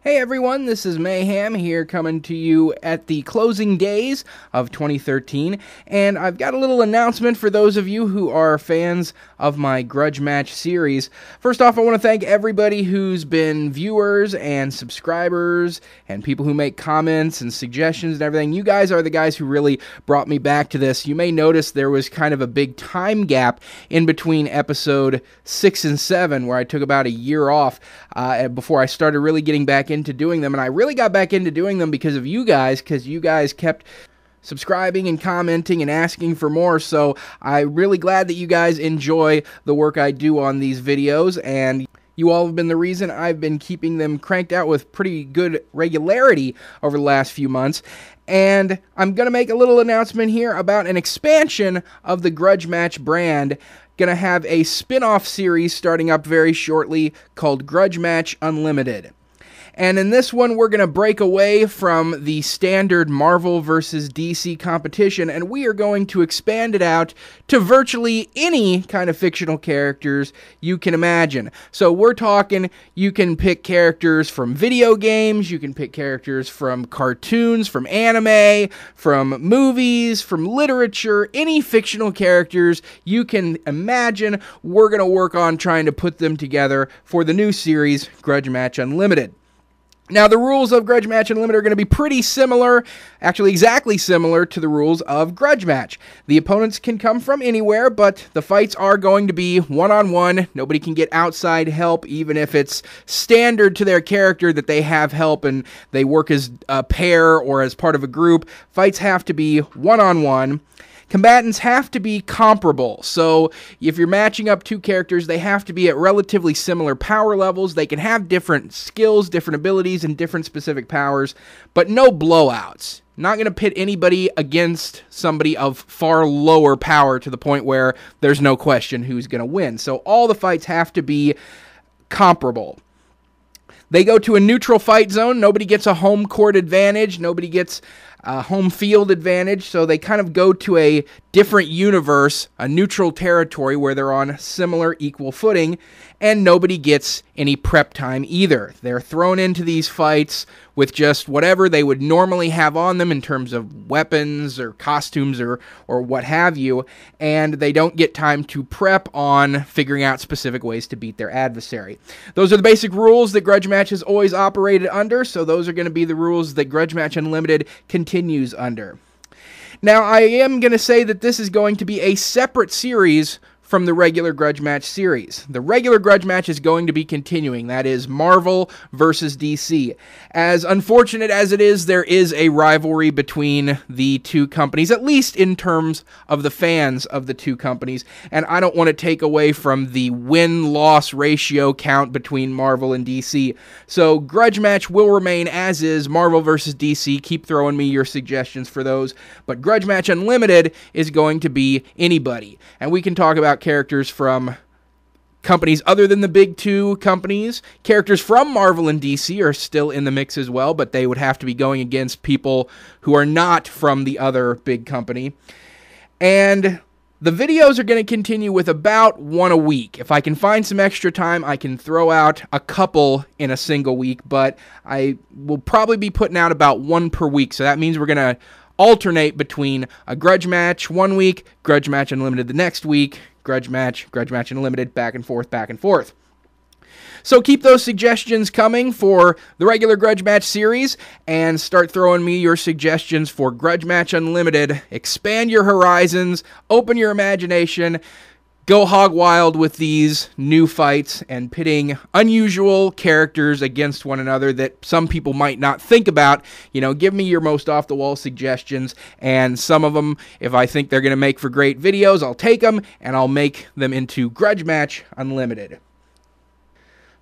Hey everyone, this is Mayhem here coming to you at the closing days of 2013, and I've got a little announcement for those of you who are fans of my Grudge Match series. First off, I want to thank everybody who's been viewers and subscribers and people who make comments and suggestions and everything. You guys are the guys who really brought me back to this. You may notice there was kind of a big time gap in between episode 6 and 7 where I took about a year off before I started really getting back into doing them, and I really got back into doing them because of you guys, because you guys kept subscribing and commenting and asking for more. So I'm really glad that you guys enjoy the work I do on these videos, and you all have been the reason I've been keeping them cranked out with pretty good regularity over the last few months. And I'm going to make a little announcement here about an expansion of the Grudge Match brand. Going to have a spin-off series starting up very shortly called Grudge Match Unlimited. And in this one, we're going to break away from the standard Marvel versus DC competition, and we are going to expand it out to virtually any kind of fictional characters you can imagine. So we're talking, you can pick characters from video games, you can pick characters from cartoons, from anime, from movies, from literature, any fictional characters you can imagine. We're going to work on trying to put them together for the new series, Grudge Match Unlimited. Now, the rules of Grudge Match Unlimited are going to be pretty similar, actually exactly similar to the rules of Grudge Match. The opponents can come from anywhere, but the fights are going to be one-on-one. Nobody can get outside help, even if it's standard to their character that they have help and they work as a pair or as part of a group. Fights have to be one-on-one. Combatants have to be comparable, so if you're matching up two characters, they have to be at relatively similar power levels. They can have different skills, different abilities, and different specific powers, but no blowouts. Not going to pit anybody against somebody of far lower power to the point where there's no question who's going to win. So all the fights have to be comparable. They go to a neutral fight zone. Nobody gets a home court advantage. Nobody gets a home field advantage. So they kind of go to a different universe, a neutral territory where they're on similar equal footing, and nobody gets any prep time either. They're thrown into these fights with just whatever they would normally have on them in terms of weapons or costumes or what have you, and they don't get time to prep on figuring out specific ways to beat their adversary. Those are the basic rules that Grudge Match has always operated under, so those are going to be the rules that Grudge Match Unlimited continues under. Now, I am going to say that this is going to be a separate series from the regular Grudge Match series. The regular Grudge Match is going to be continuing. That is Marvel versus DC. As unfortunate as it is, there is a rivalry between the two companies, at least in terms of the fans of the two companies, and I don't want to take away from the win-loss ratio count between Marvel and DC. So Grudge Match will remain as is, Marvel versus DC. Keep throwing me your suggestions for those, but Grudge Match Unlimited is going to be anybody, and we can talk about characters from companies other than the big two companies. Characters from Marvel and DC are still in the mix as well, but they would have to be going against people who are not from the other big company. And the videos are going to continue with about one a week. If I can find some extra time, I can throw out a couple in a single week, but I will probably be putting out about one per week, so that means we're going to alternate between a Grudge Match one week, Grudge Match Unlimited the next week, Grudge Match Unlimited, back and forth, back and forth. So keep those suggestions coming for the regular Grudge Match series, and start throwing me your suggestions for Grudge Match Unlimited. Expand your horizons, open your imagination, go hog wild with these new fights and pitting unusual characters against one another that some people might not think about. You know, give me your most off-the-wall suggestions, and some of them, if I think they're going to make for great videos, I'll take them, and I'll make them into Grudge Match Unlimited.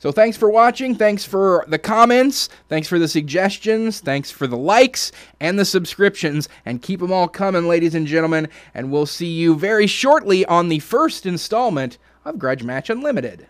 So thanks for watching, thanks for the comments, thanks for the suggestions, thanks for the likes and the subscriptions, and keep them all coming, ladies and gentlemen, and we'll see you very shortly on the first installment of Grudge Match Unlimited.